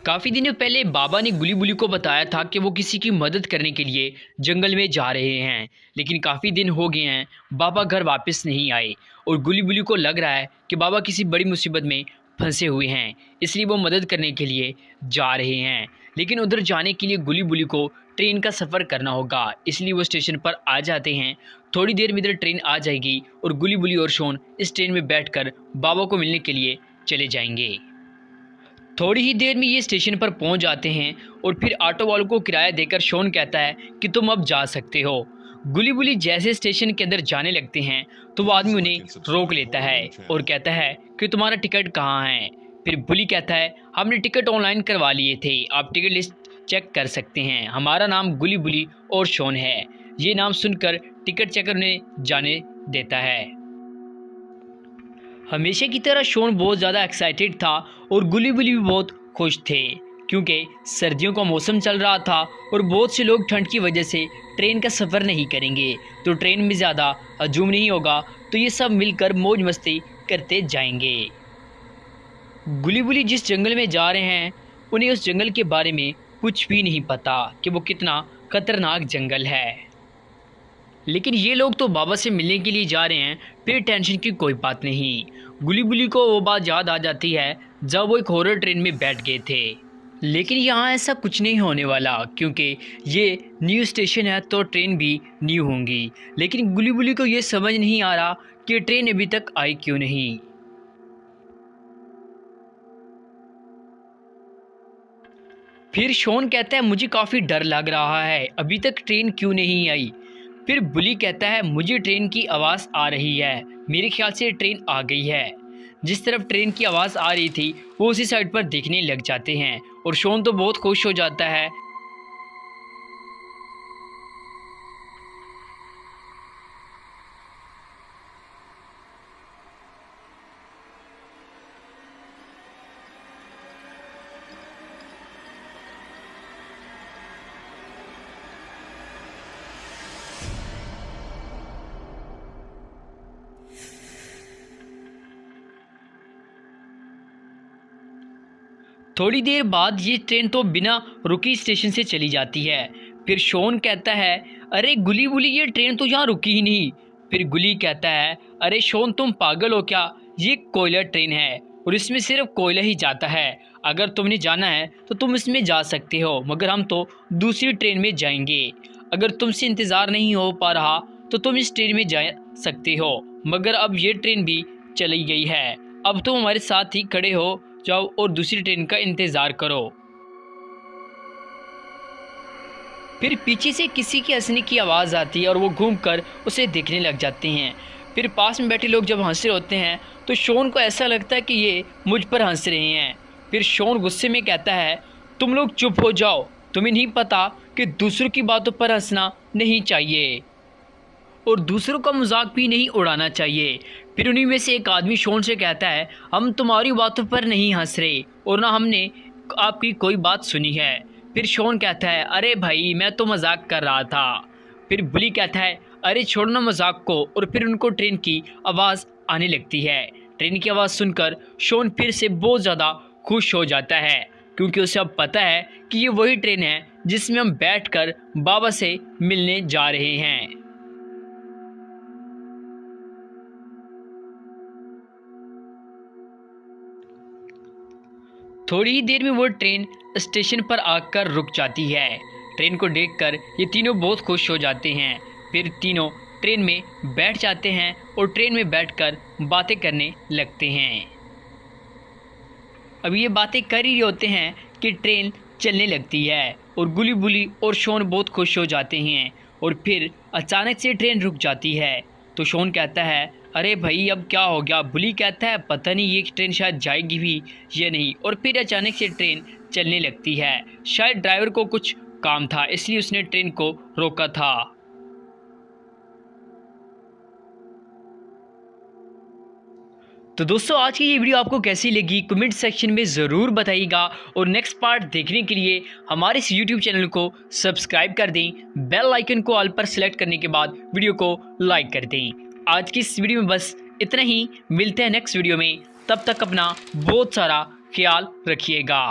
काफ़ी दिनों पहले बाबा ने गुली बुली को बताया था कि वो किसी की मदद करने के लिए जंगल में जा रहे हैं, लेकिन काफ़ी दिन हो गए हैं बाबा घर वापस नहीं आए और गुली बुली को लग रहा है कि बाबा किसी बड़ी मुसीबत में फंसे हुए हैं, इसलिए वो मदद करने के लिए जा रहे हैं। लेकिन उधर जाने के लिए गुली बुली को ट्रेन का सफ़र करना होगा, इसलिए वो स्टेशन पर आ जाते हैं। थोड़ी देर में इधर ट्रेन आ जाएगी और गुली बुली और शॉन इस ट्रेन में बैठकर बाबा को मिलने के लिए चले जाएंगे। थोड़ी ही देर में ये स्टेशन पर पहुंच जाते हैं और फिर ऑटो वालों को किराया देकर शॉन कहता है कि तुम अब जा सकते हो। गुली बुली जैसे स्टेशन के अंदर जाने लगते हैं तो वो आदमी उन्हें रोक लेता है और कहता है कि तुम्हारा टिकट कहाँ है। फिर बुली कहता है हमने टिकट ऑनलाइन करवा लिए थे, आप टिकट लिस्ट चेक कर सकते हैं, हमारा नाम गुली बुली और शॉन है। ये नाम सुनकर टिकट चेकर उन्हें जाने देता है। हमेशा की तरह शॉन बहुत ज़्यादा एक्साइटेड था और गुली बुली भी बहुत खुश थे, क्योंकि सर्दियों का मौसम चल रहा था और बहुत से लोग ठंड की वजह से ट्रेन का सफ़र नहीं करेंगे, तो ट्रेन में ज़्यादा हजूम नहीं होगा, तो ये सब मिलकर मौज मस्ती करते जाएंगे। गुली बुली जिस जंगल में जा रहे हैं उन्हें उस जंगल के बारे में कुछ भी नहीं पता कि वो कितना खतरनाक जंगल है, लेकिन ये लोग तो बाबा से मिलने के लिए जा रहे हैं, फिर टेंशन की कोई बात नहीं। गुली बुली को वो बात याद आ जाती है जब वो एक हॉरर ट्रेन में बैठ गए थे, लेकिन यहाँ ऐसा कुछ नहीं होने वाला क्योंकि ये न्यू स्टेशन है तो ट्रेन भी न्यू होंगी। लेकिन गुली बुली को ये समझ नहीं आ रहा कि ट्रेन अभी तक आई क्यों नहीं। फिर शॉन कहता है मुझे काफ़ी डर लग रहा है, अभी तक ट्रेन क्यों नहीं आई। फिर बुली कहता है मुझे ट्रेन की आवाज़ आ रही है, मेरे ख्याल से ट्रेन आ गई है। जिस तरफ ट्रेन की आवाज़ आ रही थी वो उसी साइड पर देखने लग जाते हैं और शॉन तो बहुत खुश हो जाता है। थोड़ी देर बाद ये ट्रेन तो बिना रुकी स्टेशन से चली जाती है। फिर शॉन कहता है अरे गुली बुली ये ट्रेन तो यहाँ रुकी ही नहीं। फिर गुली कहता है अरे शॉन तुम पागल हो क्या, ये कोयला ट्रेन है और इसमें सिर्फ कोयला ही जाता है, अगर तुमने जाना है तो तुम इसमें जा सकते हो, मगर हम तो दूसरी ट्रेन में जाएंगे। अगर तुमसे इंतज़ार नहीं हो पा रहा तो तुम इस ट्रेन में जा सकते हो, मगर अब ये ट्रेन भी चली गई है, अब तुम हमारे साथ ही खड़े हो जाओ और दूसरी ट्रेन का इंतज़ार करो। फिर पीछे से किसी के हंसने की आवाज़ आती है और वो घूमकर उसे देखने लग जाते हैं। फिर पास में बैठे लोग जब हंस रहे होते हैं तो शॉन को ऐसा लगता है कि ये मुझ पर हंस रहे हैं। फिर शॉन गुस्से में कहता है तुम लोग चुप हो जाओ, तुम्हें नहीं पता कि दूसरों की बातों पर हंसना नहीं चाहिए और दूसरों का मजाक भी नहीं उड़ाना चाहिए। फिर उन्हीं में से एक आदमी शॉन से कहता है हम तुम्हारी बातों पर नहीं हंस रहे और ना हमने आपकी कोई बात सुनी है। फिर शॉन कहता है अरे भाई मैं तो मजाक कर रहा था। फिर बुली कहता है अरे छोड़ना मजाक को, और फिर उनको ट्रेन की आवाज़ आने लगती है। ट्रेन की आवाज़ सुनकर शॉन फिर से बहुत ज़्यादा खुश हो जाता है क्योंकि उसे अब पता है कि ये वही ट्रेन है जिसमें हम बैठकर बाबा से मिलने जा रहे हैं। थोड़ी ही देर में वो ट्रेन स्टेशन पर आकर रुक जाती है। ट्रेन को देखकर ये तीनों बहुत खुश हो जाते हैं। फिर तीनों ट्रेन में बैठ जाते हैं और ट्रेन में बैठकर बातें करने लगते हैं। अब ये बातें कर ही होते हैं कि ट्रेन चलने लगती है और गुली बुली और शॉन बहुत खुश हो जाते हैं और फिर अचानक से ट्रेन रुक जाती है। तो शॉन कहता है अरे भाई अब क्या हो गया। बुली कहता है पता नहीं ये ट्रेन शायद जाएगी भी या नहीं, और फिर अचानक से ट्रेन चलने लगती है। शायद ड्राइवर को कुछ काम था इसलिए उसने ट्रेन को रोका था। तो दोस्तों आज की ये वीडियो आपको कैसी लगी कमेंट सेक्शन में ज़रूर बताइएगा और नेक्स्ट पार्ट देखने के लिए हमारे इस यूट्यूब चैनल को सब्सक्राइब कर दें, बेल आइकन को ऑल पर सेलेक्ट करने के बाद वीडियो को लाइक कर दें। आज की इस वीडियो में बस इतना ही, मिलते हैं नेक्स्ट वीडियो में, तब तक अपना बहुत सारा ख्याल रखिएगा।